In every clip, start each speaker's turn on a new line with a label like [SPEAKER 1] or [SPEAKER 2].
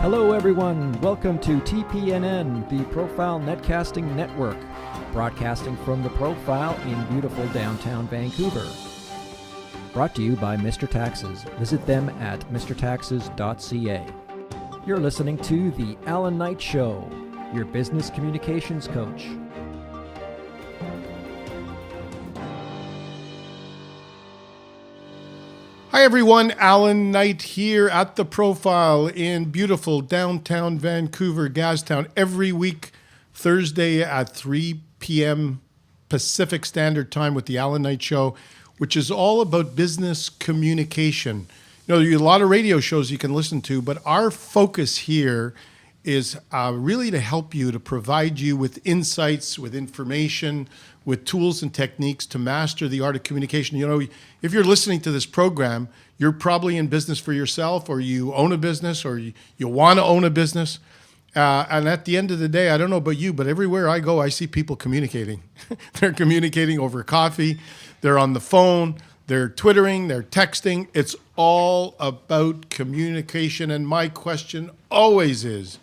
[SPEAKER 1] Hello everyone, welcome to TPNN, the Profile Netcasting Network, broadcasting from the Profile in beautiful downtown Vancouver. Brought to you by Mr. Taxes. Visit them at mrtaxes.ca. You're listening to The Allan Knight Show, your business communications coach.
[SPEAKER 2] Hi everyone, Allan Knight here at The Profile in beautiful downtown Vancouver, Gastown, every week, Thursday at 3 p.m. Pacific Standard Time with The Allan Knight Show, which is all about business communication. You know, there are a lot of radio shows you can listen to, but our focus here is really to help you, to provide you with insights, with information, with tools and techniques to master the art of communication. You know, if you're listening to this program, you're probably in business for yourself, or you own a business, or you want to own a business. And at the end of the day, I don't know about you, but everywhere I go, I see people communicating. They're communicating over coffee. They're on the phone. They're twittering. They're texting. It's all about communication. And my question always is,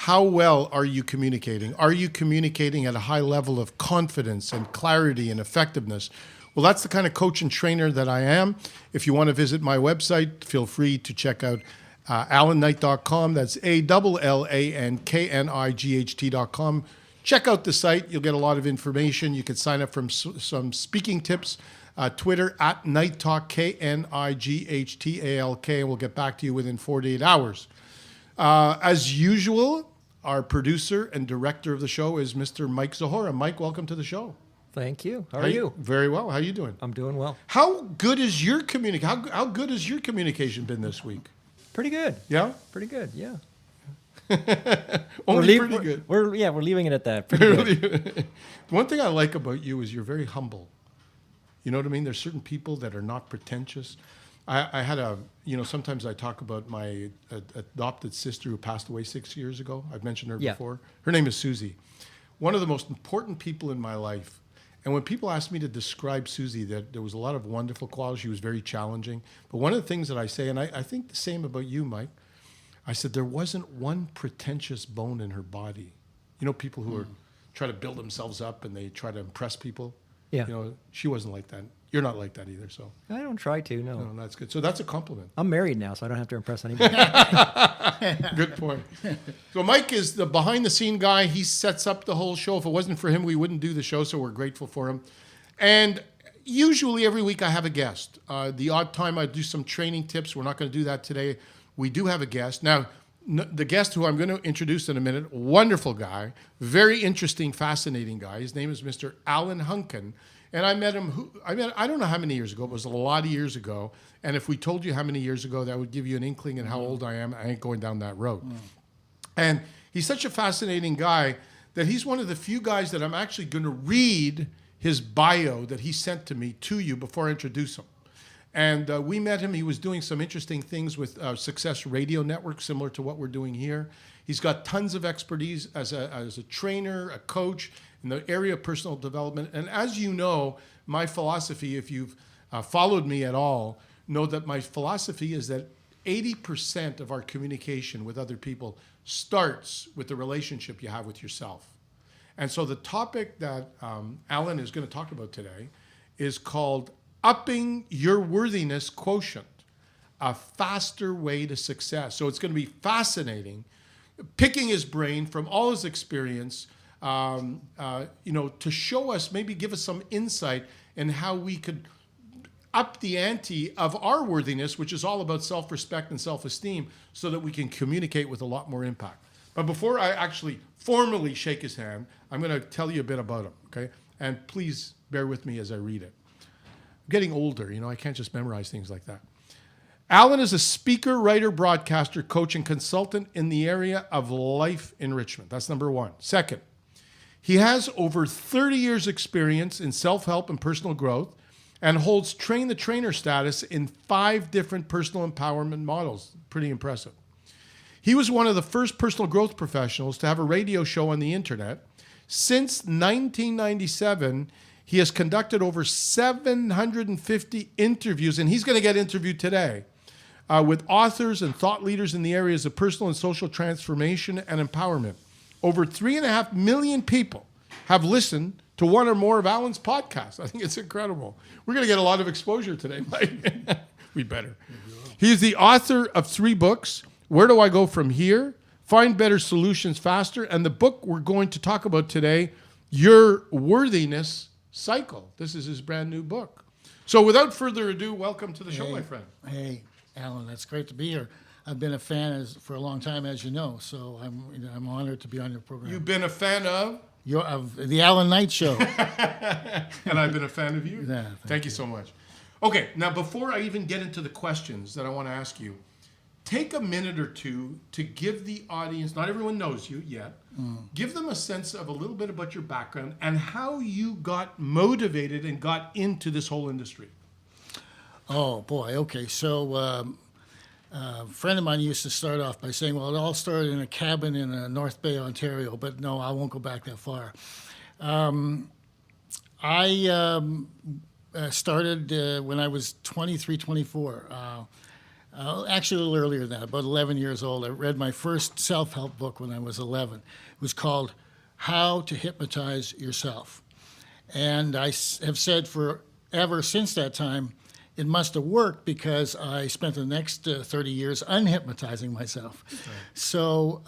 [SPEAKER 2] how well are you communicating? Are you communicating at a high level of confidence and clarity and effectiveness? Well, that's the kind of coach and trainer that I am. If you want to visit my website, feel free to check out allanknight.com. That's ALLANKNIGHT.com. Check out the site. You'll get a lot of information. You can sign up for some speaking tips. Twitter at Knight Talk, KNIGHTALK, and we'll get back to you within 48 hours. As usual, our producer and director of the show is Mr. Mike Zahora. Mike, welcome to the show.
[SPEAKER 1] Thank you. How are you?
[SPEAKER 2] Very well. How are you doing?
[SPEAKER 1] I'm doing well.
[SPEAKER 2] How good is your How good has your communication been this week?
[SPEAKER 1] Pretty good.
[SPEAKER 2] Yeah?
[SPEAKER 1] Pretty good, yeah.
[SPEAKER 2] Only pretty good.
[SPEAKER 1] We're leaving it at that. Pretty good.
[SPEAKER 2] One thing I like about you is you're very humble. You know what I mean? There's certain people that are not pretentious. I had sometimes I talk about my adopted sister who passed away 6 years ago. I've mentioned her before. Her name is Susie. One of the most important people in my life. And when people ask me to describe Susie, that there was a lot of wonderful qualities. She was very challenging. But one of the things that I say, and I think the same about you, Mike, I said there wasn't one pretentious bone in her body. You know, people who are try to build themselves up and they try to impress people.
[SPEAKER 1] Yeah.
[SPEAKER 2] You know, she wasn't like that. You're not like that either, so.
[SPEAKER 1] I don't try to, no.
[SPEAKER 2] No, that's good. So that's a compliment.
[SPEAKER 1] I'm married now, so I don't have to impress anybody.
[SPEAKER 2] Good point. So Mike is the behind-the-scene guy. He sets up the whole show. If it wasn't for him, we wouldn't do the show, so we're grateful for him. And usually every week I have a guest. The odd time I do some training tips. We're not going to do that today. We do have a guest. Now, the guest who I'm going to introduce in a minute, wonderful guy, very interesting, fascinating guy. His name is Mr. Allan Hunkin. And I met him, I don't know how many years ago. It was a lot of years ago. And if we told you how many years ago, that would give you an inkling in how old I am. I ain't going down that road. And he's such a fascinating guy that he's one of the few guys that I'm actually going to read his bio that he sent to me to you before I introduce him. And we met him. He was doing some interesting things with Success Radio Network, similar to what we're doing here. He's got tons of expertise as a trainer, a coach, in the area of personal development. And as you know, my philosophy, if you've followed me at all, know that my philosophy is that 80% of our communication with other people starts with the relationship you have with yourself. And so the topic that Allan is going to talk about today is called Upping Your Worthiness Quotient, a faster way to success. So it's going to be fascinating, picking his brain from all his experience, to show us, maybe give us some insight in how we could up the ante of our worthiness, which is all about self-respect and self-esteem, so that we can communicate with a lot more impact. But before I actually formally shake his hand, I'm going to tell you a bit about him, okay? And please bear with me as I read it. I'm getting older, I can't just memorize things like that. Allan is a speaker, writer, broadcaster, coach, and consultant in the area of life enrichment. That's number one. Second, he has over 30 years experience in self-help and personal growth and holds train the trainer status in 5 different personal empowerment models. Pretty impressive. He was one of the first personal growth professionals to have a radio show on the internet. Since 1997, he has conducted over 750 interviews, and he's going to get interviewed today with authors and thought leaders in the areas of personal and social transformation and empowerment. Over 3.5 million people have listened to one or more of Allan's podcasts. I think it's incredible. We're going to get a lot of exposure today, Mike. We better. He's the author of 3 books, Where Do I Go From Here? Find Better Solutions Faster, and the book we're going to talk about today, Your Worthiness Cycle. This is his brand new book. So without further ado, welcome to the show, my friend.
[SPEAKER 3] Hey, Allan, that's great to be here. I've been a fan for a long time, as you know, so I'm honored to be on your program.
[SPEAKER 2] You've been a fan of?
[SPEAKER 3] Of the Allan Knight Show.
[SPEAKER 2] And I've been a fan of you.
[SPEAKER 3] Yeah,
[SPEAKER 2] thank you so much. Okay, now before I even get into the questions that I want to ask you, take a minute or two to give the audience, not everyone knows you yet, give them a sense of a little bit about your background and how you got motivated and got into this whole industry.
[SPEAKER 3] Oh, boy, okay. So a friend of mine used to start off by saying, well, it all started in a cabin in North Bay, Ontario, but no, I won't go back that far. I started when I was 23, 24. Actually, a little earlier than that, about 11 years old. I read my first self-help book when I was 11. It was called How to Hypnotize Yourself. And I have said forever since that time, it must have worked because I spent the next 30 years unhypnotizing myself. Right. So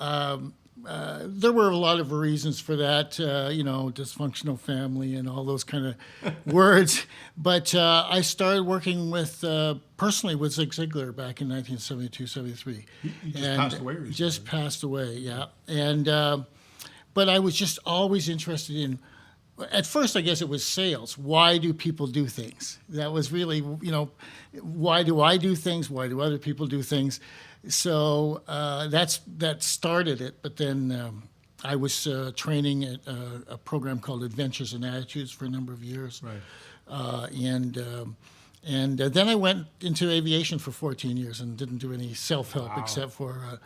[SPEAKER 3] there were a lot of reasons for that, dysfunctional family and all those kind of words. But I started working personally with Zig Ziglar back in 1972, 73.
[SPEAKER 2] He just passed away recently.
[SPEAKER 3] Just passed away, yeah. And but I was just always interested in. At first, I guess it was sales. Why do people do things? That was really, why do I do things? Why do other people do things? So that started it. But then I was training at a program called Adventures and Attitudes for a number of years.
[SPEAKER 2] Right.
[SPEAKER 3] And then I went into aviation for 14 years and didn't do any self-help except for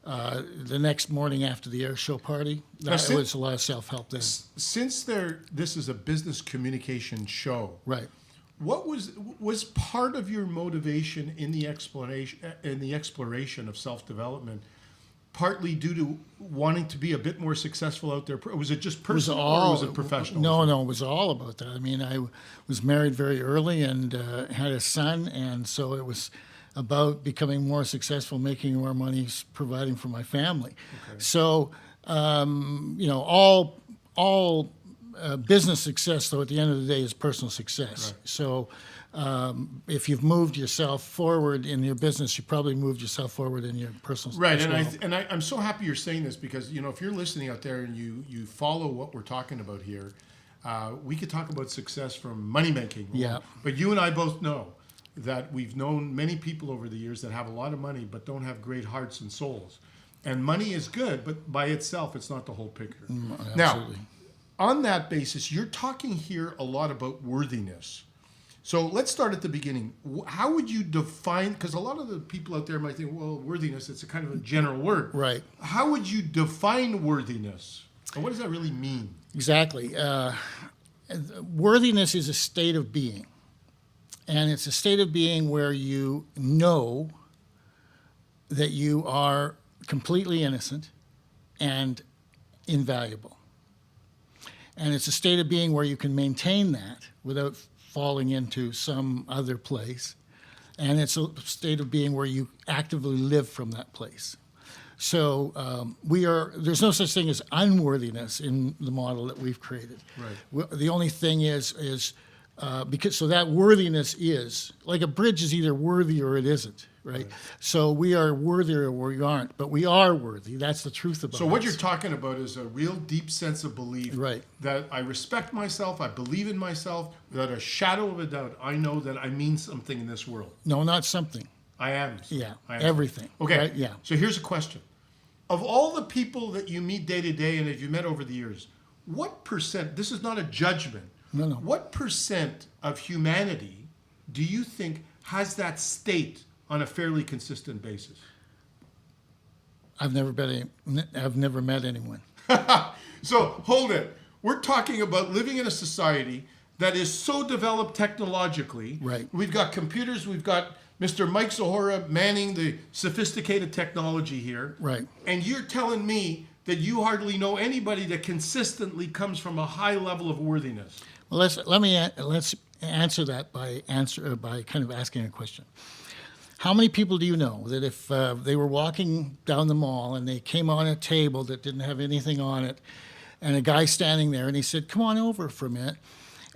[SPEAKER 3] the next morning after the air show party. That was a lot of self-help then.
[SPEAKER 2] Since this is a business communication show,
[SPEAKER 3] Right.
[SPEAKER 2] What was part of your motivation in the exploration of self-development? Partly due to wanting to be a bit more successful out there. Was it just personal or was it professional?
[SPEAKER 3] No, it was all about that. I mean, I was married very early and had a son, and so it was about becoming more successful, making more money, providing for my family. Okay. So, all business success, though, at the end of the day, is personal success. Right. So, if you've moved yourself forward in your business, you probably moved yourself forward in your personal success.
[SPEAKER 2] Right, and I'm so happy you're saying this because, if you're listening out there and you follow what we're talking about here, we could talk about success from money making.
[SPEAKER 3] Yeah.
[SPEAKER 2] But you and I both know that we've known many people over the years that have a lot of money but don't have great hearts and souls. And money is good, but by itself, it's not the whole picture.
[SPEAKER 3] Absolutely.
[SPEAKER 2] Now, on that basis, you're talking here a lot about worthiness. So let's start at the beginning. How would you define, because a lot of the people out there might think, well, worthiness, it's a kind of a general word.
[SPEAKER 3] Right.
[SPEAKER 2] How would you define worthiness? And what does that really mean?
[SPEAKER 3] Exactly. Worthiness is a state of being. And it's a state of being where you know that you are completely innocent and invaluable. And it's a state of being where you can maintain that without falling into some other place. And it's a state of being where you actively live from that place. So there's no such thing as unworthiness in the model that we've created.
[SPEAKER 2] Right.
[SPEAKER 3] The only thing is so that worthiness is, like a bridge is either worthy or it isn't, right? So we are worthy or we aren't, but we are worthy. That's the truth about it.
[SPEAKER 2] So what you're talking about is a real deep sense of belief
[SPEAKER 3] Right.
[SPEAKER 2] that I respect myself, I believe in myself, without a shadow of a doubt, I know that I mean something in this world.
[SPEAKER 3] No, not something.
[SPEAKER 2] I am.
[SPEAKER 3] Yeah,
[SPEAKER 2] I am.
[SPEAKER 3] everything.
[SPEAKER 2] Okay,
[SPEAKER 3] right? Yeah.
[SPEAKER 2] So here's a question. Of all the people that you meet day to day and that you met over the years, what percent, this is not a judgment,
[SPEAKER 3] No.
[SPEAKER 2] what percent of humanity do you think has that state on a fairly consistent basis?
[SPEAKER 3] I've never met anyone.
[SPEAKER 2] So hold it. We're talking about living in a society that is so developed technologically.
[SPEAKER 3] Right.
[SPEAKER 2] We've got computers, we've got Mr. Mike Zahora manning the sophisticated technology here.
[SPEAKER 3] Right.
[SPEAKER 2] And you're telling me that you hardly know anybody that consistently comes from a high level of worthiness.
[SPEAKER 3] Well, let's answer that by kind of asking a question. How many people do you know that if they were walking down the mall and they came on a table that didn't have anything on it, and a guy standing there and he said, "Come on over for a minute,"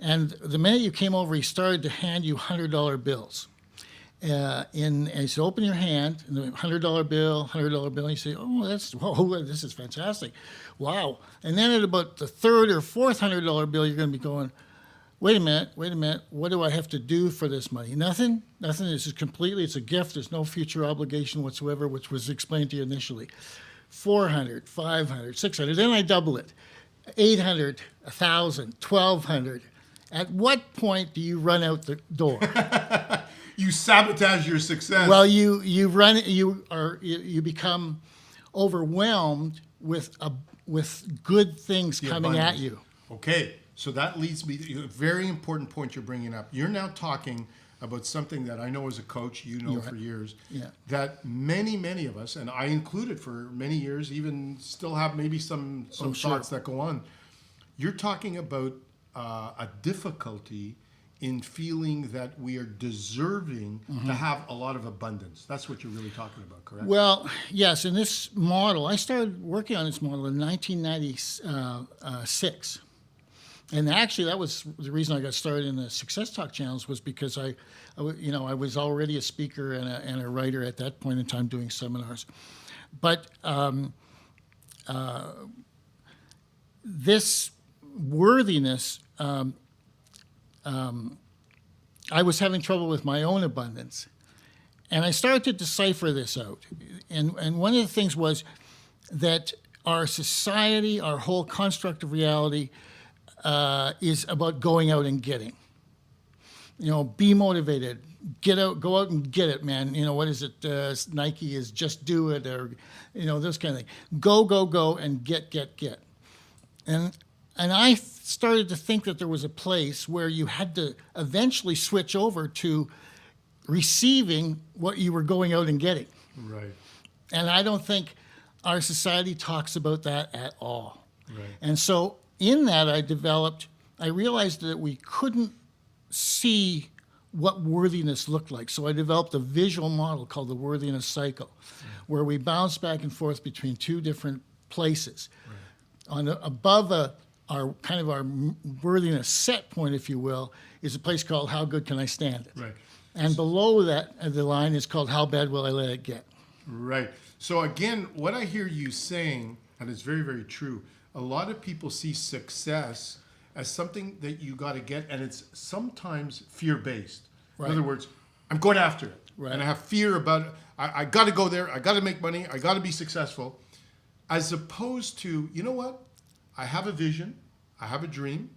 [SPEAKER 3] and the minute you came over, he started to hand you $100 bills. And he said, "Open your hand," and the $100 bill, $100 bill. And you say, "Oh, this is fantastic, wow!" And then at about the third or fourth $100 bill, you're going to be going, Wait a minute. What do I have to do for this money? Nothing. This is completely, it's a gift. There's no future obligation whatsoever, which was explained to you initially. 400, 500, 600. Then I double it. 800, 1,000, 1,200. At what point do you run out the door?
[SPEAKER 2] You sabotage your success.
[SPEAKER 3] Well, you become overwhelmed with good things coming at you.
[SPEAKER 2] Okay. So that leads me to a very important point you're bringing up. You're now talking about something that I know as a coach, you know for years, that many of us, and I included for many years, even still have maybe some thoughts that go on. You're talking about a difficulty in feeling that we are deserving to have a lot of abundance. That's what you're really talking about, correct?
[SPEAKER 3] Well, yes. In this model, I started working on this model in 1996. And actually, that was the reason I got started in the Success Talk channels, was because I was already a speaker and a writer at that point in time doing seminars. But this worthiness, I was having trouble with my own abundance. And I started to decipher this out. And one of the things was that our society, our whole construct of reality, is about going out and getting. Be motivated. Get out, go out and get it, man. What is it? Nike is just do it, or those kind of things. Go, and get. And I started to think that there was a place where you had to eventually switch over to receiving what you were going out and getting.
[SPEAKER 2] Right.
[SPEAKER 3] And I don't think our society talks about that at all.
[SPEAKER 2] Right.
[SPEAKER 3] And so in that, I realized that we couldn't see what worthiness looked like. So I developed a visual model called the worthiness cycle, where we bounce back and forth between two different places. Right. Above our worthiness set point, if you will, is a place called how good can I stand it?
[SPEAKER 2] Right.
[SPEAKER 3] And below that, the line is called how bad will I let it get?
[SPEAKER 2] Right. So again, what I hear you saying, and it's very, very true, a lot of people see success as something that you got to get, and it's sometimes fear-based.
[SPEAKER 3] Right.
[SPEAKER 2] In other words, I'm going after it,
[SPEAKER 3] right.
[SPEAKER 2] And I have fear about it. I got to go there. I got to make money. I got to be successful. As opposed to, you know what? I have a vision. I have a dream.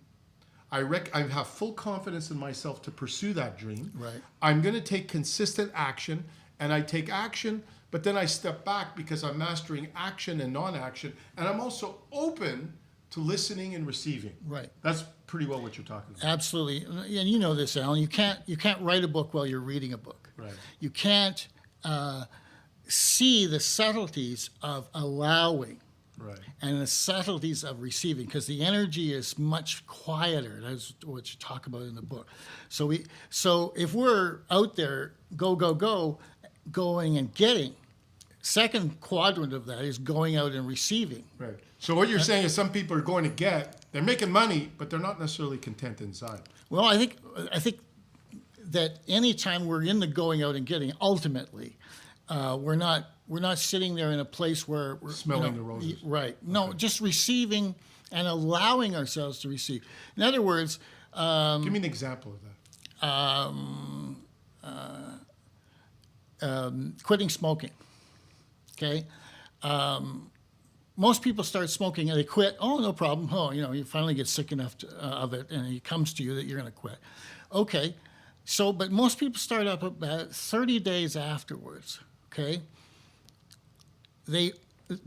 [SPEAKER 2] I have full confidence in myself to pursue that dream.
[SPEAKER 3] Right.
[SPEAKER 2] I'm going to take consistent action, and I take action, but then I step back because I'm mastering action and non-action, and I'm also open to listening and receiving.
[SPEAKER 3] Right.
[SPEAKER 2] That's pretty well what you're talking about.
[SPEAKER 3] Absolutely. And you know this, Allan. You can't write a book while you're reading a book.
[SPEAKER 2] Right.
[SPEAKER 3] You can't see the subtleties of allowing.
[SPEAKER 2] Right.
[SPEAKER 3] And the subtleties of receiving, because the energy is much quieter. That's what you talk about in the book. So if we're out there, going and getting, second quadrant of that is going out and receiving.
[SPEAKER 2] Right. So what you're saying is some people are going to they're making money, but they're not necessarily content inside.
[SPEAKER 3] Well, I think that anytime we're in the going out and getting, ultimately, we're not sitting there in a place where we're
[SPEAKER 2] smelling the roses.
[SPEAKER 3] Right. No, just receiving and allowing ourselves to receive. In other words,
[SPEAKER 2] give me an example of that.
[SPEAKER 3] Quitting smoking. Okay. Most people start smoking and they quit. Oh, no problem. Oh, you finally get sick enough of it, and it comes to you that you're going to quit. Okay. So, but most people start up about 30 days afterwards. Okay.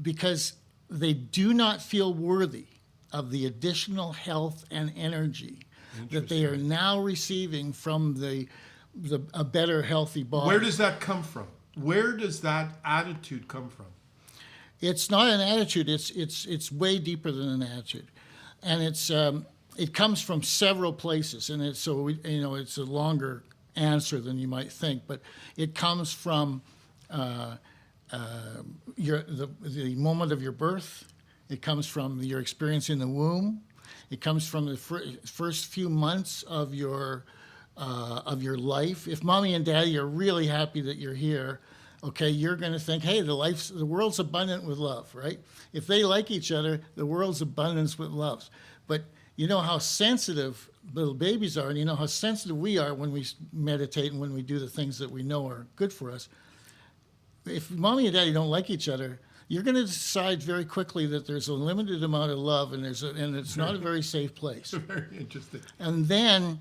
[SPEAKER 3] Because they do not feel worthy of the additional health and energy that they are now receiving from the a better, healthy body.
[SPEAKER 2] Where does that come from? Where does that attitude come from?
[SPEAKER 3] It's not an attitude. It's way deeper than an attitude, and it comes from several places. And it's it's a longer answer than you might think, but it comes from the moment of your birth. It comes from your experience in the womb. It comes from the first few months of your life. If mommy and daddy are really happy that you're here, okay, you're going to think, hey, the world's abundant with love, right? If they like each other, the world's abundant with love. But you know how sensitive little babies are, and you know how sensitive we are when we meditate and when we do the things that we know are good for us. If mommy and daddy don't like each other, you're going to decide very quickly that there's a limited amount of love, and it's not a very safe place.
[SPEAKER 2] Very interesting.
[SPEAKER 3] And then,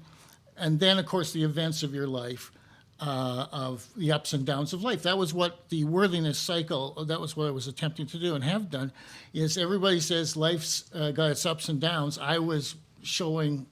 [SPEAKER 3] of course, the events of your life, of the ups and downs of life. That was what the worthiness cycle, that was what I was attempting to do and have done, is everybody says life's got its ups and downs. I am showing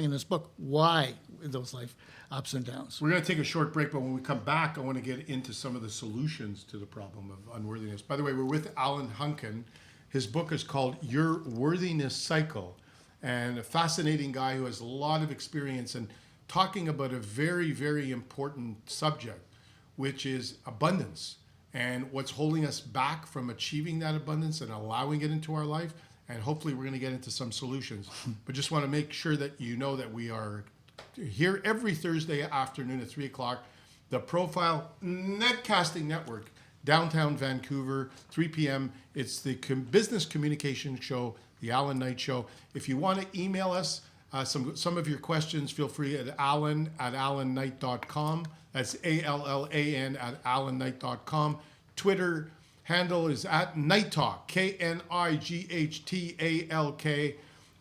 [SPEAKER 3] in this book why those life ups and downs.
[SPEAKER 2] We're going to take a short break, but when we come back, I want to get into some of the solutions to the problem of unworthiness. By the way, we're with Allan Hunkin. His book is called Your Worthiness Cycle, and a fascinating guy who has a lot of experience in talking about a very, very important subject, which is abundance and what's holding us back from achieving that abundance and allowing it into our life. And hopefully we're going to get into some solutions. But just want to make sure that you know that we are here every Thursday afternoon at 3 o'clock. The Profile Netcasting Network, downtown Vancouver, 3 p.m. It's the business communication show, the Allan Knight Show. If you want to email us some of your questions, feel free at allan@allanknight.com. That's ALLAN @allanknight.com. Twitter handle is @Knight KNIGHTALK.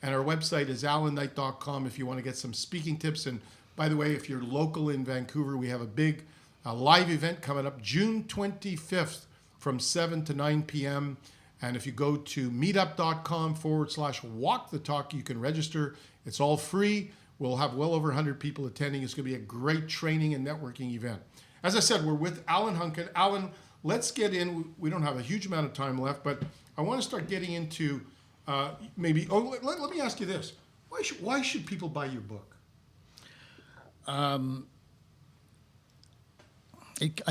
[SPEAKER 2] And our website is allanknight.com if you want to get some speaking tips. And by the way, if you're local in Vancouver, we have a big live event coming up June 25th from 7 to 9 p.m. And if you go to meetup.com/walk the talk, you can register. It's all free. We'll have well over 100 people attending. It's going to be a great training and networking event. As I said, we're with Allan Hunkin. Allan, let's get in. We don't have a huge amount of time left, but I want to start getting into let me ask you this. Why should people buy your book?
[SPEAKER 3] I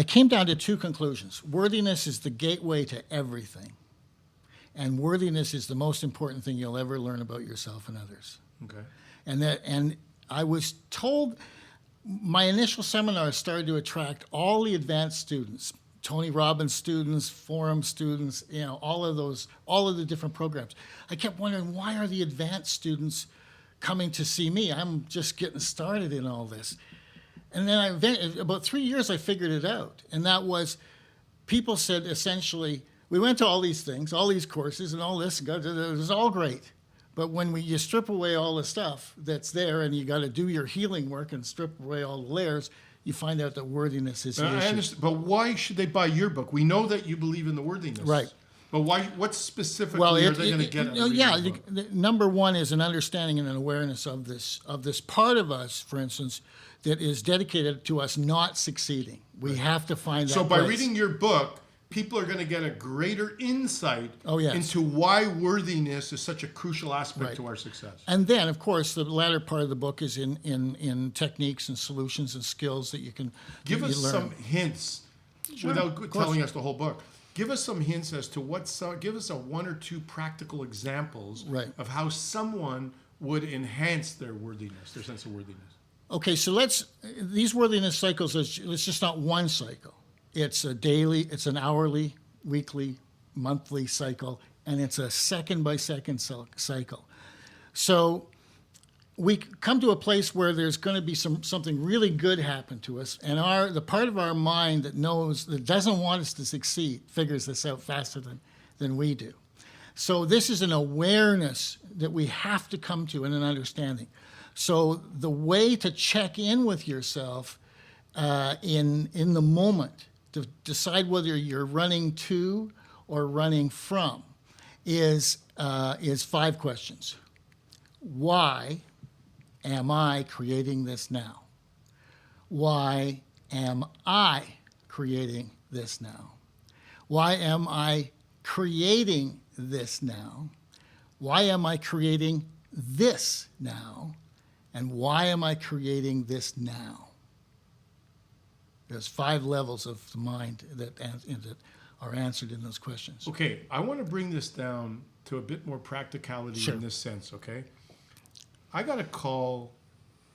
[SPEAKER 3] came down to two conclusions. Worthiness is the gateway to everything. And worthiness is the most important thing you'll ever learn about yourself and others.
[SPEAKER 2] Okay.
[SPEAKER 3] And I was told, my initial seminars started to attract all the advanced students, Tony Robbins students, Forum students, all of the different programs. I kept wondering, why are the advanced students coming to see me? I'm just getting started in all this. And then about 3 years, I figured it out. And that was, people said essentially, we went to all these things, all these courses and all this, it was all great. But when you strip away all the stuff that's there and you got to do your healing work and strip away all the layers, you find out that worthiness is the issue.
[SPEAKER 2] I understand, but why should they buy your book? We know that you believe in the worthiness.
[SPEAKER 3] Right.
[SPEAKER 2] But why? What specifically are they going to get out of reading the book?
[SPEAKER 3] Number one is an understanding and an awareness of this part of us, for instance, that is dedicated to us not succeeding. We have to find that
[SPEAKER 2] So by
[SPEAKER 3] place.
[SPEAKER 2] reading your book, people are going to get a greater insight
[SPEAKER 3] yes.
[SPEAKER 2] into why worthiness is such a crucial aspect to our success.
[SPEAKER 3] And then, of course, the latter part of the book is in techniques and solutions and skills that you can
[SPEAKER 2] Give us
[SPEAKER 3] learn.
[SPEAKER 2] some hints, without telling us the whole book. Give us some hints as to give us a one or two practical examples of how someone would enhance their worthiness, their sense of worthiness.
[SPEAKER 3] Okay, so these worthiness cycles, it's just not one cycle. It's a daily, it's an hourly, weekly, monthly cycle, and it's a second-by-second cycle. So we come to a place where there's going to be something really good happen to us, and the part of our mind that doesn't want us to succeed figures this out faster than we do. So this is an awareness that we have to come to and an understanding. So the way to check in with yourself in the moment to decide whether you're running to or running from is 5 questions. Why am I creating this now? why am I creating this now? Why am I creating this now? Why am I creating this now? And why am I creating this now? There's 5 levels of the mind that are answered in those questions.
[SPEAKER 2] Okay, I want to bring this down to a bit more practicality
[SPEAKER 3] Sure.
[SPEAKER 2] in this sense, okay? I got a call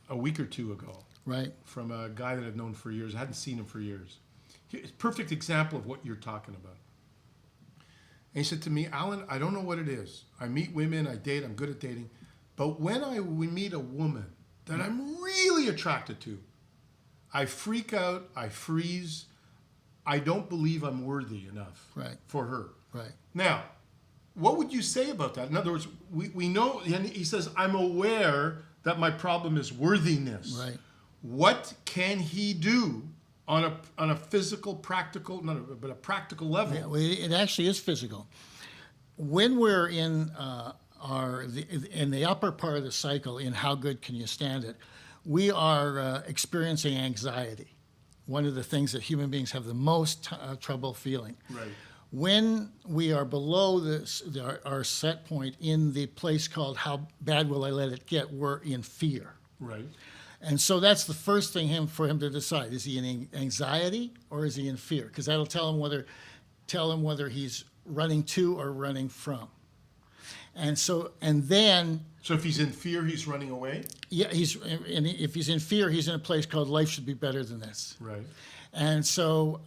[SPEAKER 2] a week or 2 ago
[SPEAKER 3] Right?
[SPEAKER 2] from a guy that I've known for years. I hadn't seen him for years. It's a perfect example of what you're talking about. And he said to me, Allan, I don't know what it is. I meet women, I date, I'm good at dating. But when we meet a woman that I'm really attracted to, I freak out, I freeze, I don't believe I'm worthy enough
[SPEAKER 3] Right.
[SPEAKER 2] for her.
[SPEAKER 3] Right.
[SPEAKER 2] Now, what would you say about that? In other words, we know, and he says, I'm aware that my problem is worthiness.
[SPEAKER 3] Right.
[SPEAKER 2] What can he do on a physical, practical, but a practical level?
[SPEAKER 3] Yeah, well, it actually is physical. When we're in in the upper part of the cycle, in how good can you stand it, we are experiencing anxiety. One of the things that human beings have the most trouble feeling.
[SPEAKER 2] Right.
[SPEAKER 3] When we are below our set point in the place called how bad will I let it get, we're in fear.
[SPEAKER 2] Right.
[SPEAKER 3] And so that's the first thing for him to decide. Is he in anxiety or is he in fear? Because that'll tell him whether he's running to or running from. So
[SPEAKER 2] if he's in fear, he's running away?
[SPEAKER 3] yeah, if he's in fear, he's in a place called life should be better than this.
[SPEAKER 2] Right.
[SPEAKER 3] And so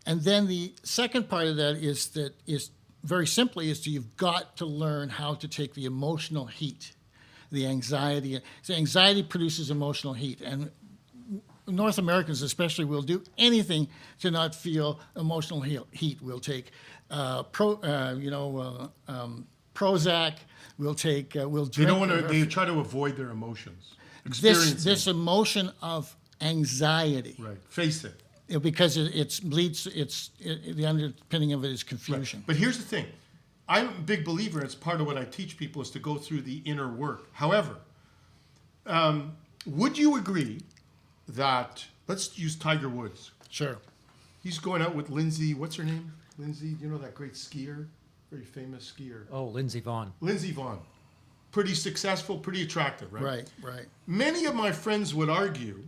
[SPEAKER 3] then the second part of that is very simply you've got to learn how to take the emotional heat, the anxiety. So anxiety produces emotional heat, and North Americans especially will do anything to not feel emotional heat. We'll take Prozac. We'll drink.
[SPEAKER 2] They try to avoid their emotions.
[SPEAKER 3] This emotion of anxiety.
[SPEAKER 2] Right. Face it.
[SPEAKER 3] Because the underpinning of it is confusion.
[SPEAKER 2] Right. But here's the thing. I'm a big believer, and it's part of what I teach people, is to go through the inner work. However, would you agree that, let's use Tiger Woods.
[SPEAKER 3] Sure.
[SPEAKER 2] He's going out with Lindsay, what's her name? Lindsay, you know that great skier? Very famous skier.
[SPEAKER 1] Oh, Lindsey Vonn.
[SPEAKER 2] Lindsay Vonn. Pretty successful, pretty attractive, right?
[SPEAKER 3] Right.
[SPEAKER 2] Many of my friends would argue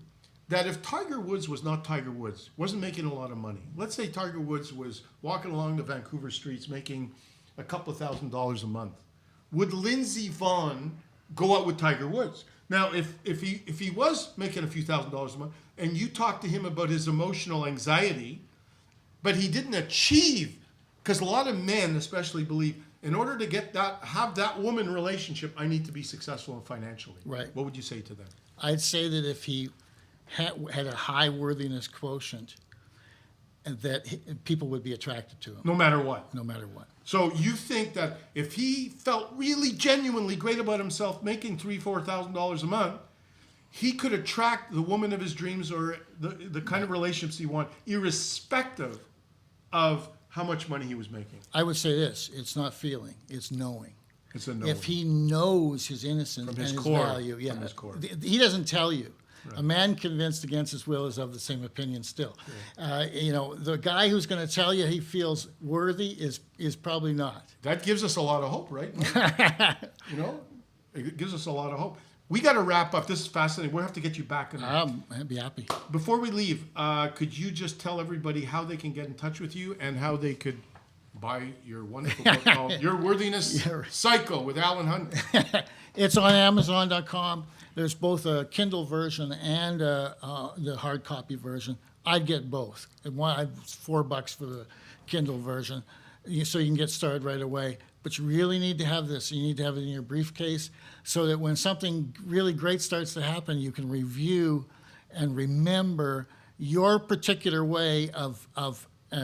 [SPEAKER 2] that if Tiger Woods was not Tiger Woods, wasn't making a lot of money, let's say Tiger Woods was walking along the Vancouver streets making a couple of $1,000s a month, would Lindsay Vonn go out with Tiger Woods? Now, if he was making a few $1,000s a month, and you talk to him about his emotional anxiety, but he didn't achieve, because a lot of men especially believe, in order to have that woman relationship, I need to be successful financially.
[SPEAKER 3] Right.
[SPEAKER 2] What would you say to them?
[SPEAKER 3] I'd say that if he had a high worthiness quotient, and that people would be attracted to him.
[SPEAKER 2] No matter what.
[SPEAKER 3] No matter what.
[SPEAKER 2] So you think that if he felt really genuinely great about himself, making $3,000, $4,000 a month, he could attract the woman of his dreams or the kind of relationships he wants, irrespective of how much money he was making.
[SPEAKER 3] I would say this: it's not feeling, it's knowing.
[SPEAKER 2] It's a no.
[SPEAKER 3] If he knows his innocence
[SPEAKER 2] From his
[SPEAKER 3] and
[SPEAKER 2] core,
[SPEAKER 3] his value, yeah,
[SPEAKER 2] from his core.
[SPEAKER 3] He doesn't tell you.
[SPEAKER 2] Right.
[SPEAKER 3] A man convinced against his will is of the same opinion still. Yeah. The guy who's going to tell you he feels worthy is probably not.
[SPEAKER 2] That gives us a lot of hope, right? It gives us a lot of hope. We got to wrap up. This is fascinating. We'll have to get you back.
[SPEAKER 3] I'd be happy.
[SPEAKER 2] Before we leave, could you just tell everybody how they can get in touch with you and how they could buy your wonderful book called Your Worthiness Cycle with Allan Hunkin?
[SPEAKER 3] It's on Amazon.com. There's both a Kindle version and the hard copy version. I'd get both. It's $4 for the Kindle version, so you can get started right away. But you really need to have this. You need to have it in your briefcase so that when something really great starts to happen, you can review and remember your particular way of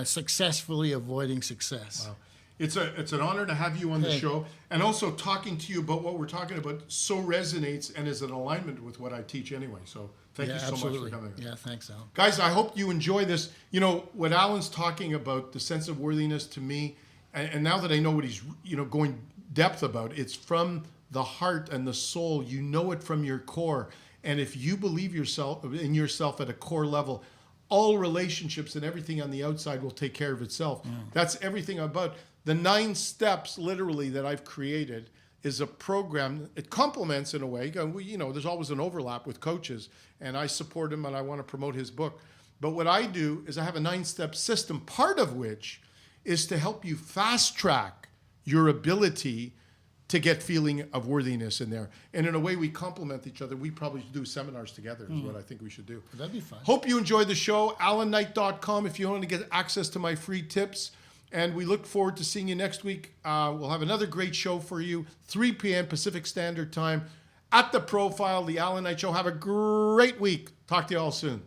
[SPEAKER 3] successfully avoiding success.
[SPEAKER 2] Wow. It's an honor to have you on the show, and also talking to you about what we're talking about so resonates and is in alignment with what I teach anyway. So thank you so
[SPEAKER 3] absolutely.
[SPEAKER 2] much for coming.
[SPEAKER 3] Yeah, thanks, Al.
[SPEAKER 2] Guys, I hope you enjoy this. What Allan's talking about, the sense of worthiness to me, and now that I know what he's going depth about, it's from the heart and the soul. You know it from your core. And if you believe in yourself at a core level, all relationships and everything on the outside will take care of itself. That's everything about the 9 steps, literally, that I've created is a program. It complements in a way. There's always an overlap with coaches, and I support him and I want to promote his book. But what I do is I have a 9-step system, part of which is to help you fast track your ability to get feeling of worthiness in there. And in a way, we complement each other. We probably do seminars together is what I think we should do.
[SPEAKER 3] That'd be fun.
[SPEAKER 2] Hope you enjoyed the show. AllanKnight.com if you want to get access to my free tips. And we look forward to seeing you next week. We'll have another great show for you, 3 p.m. Pacific Standard Time at The Profile, The Allan Knight Show. Have a great week. Talk to you all soon.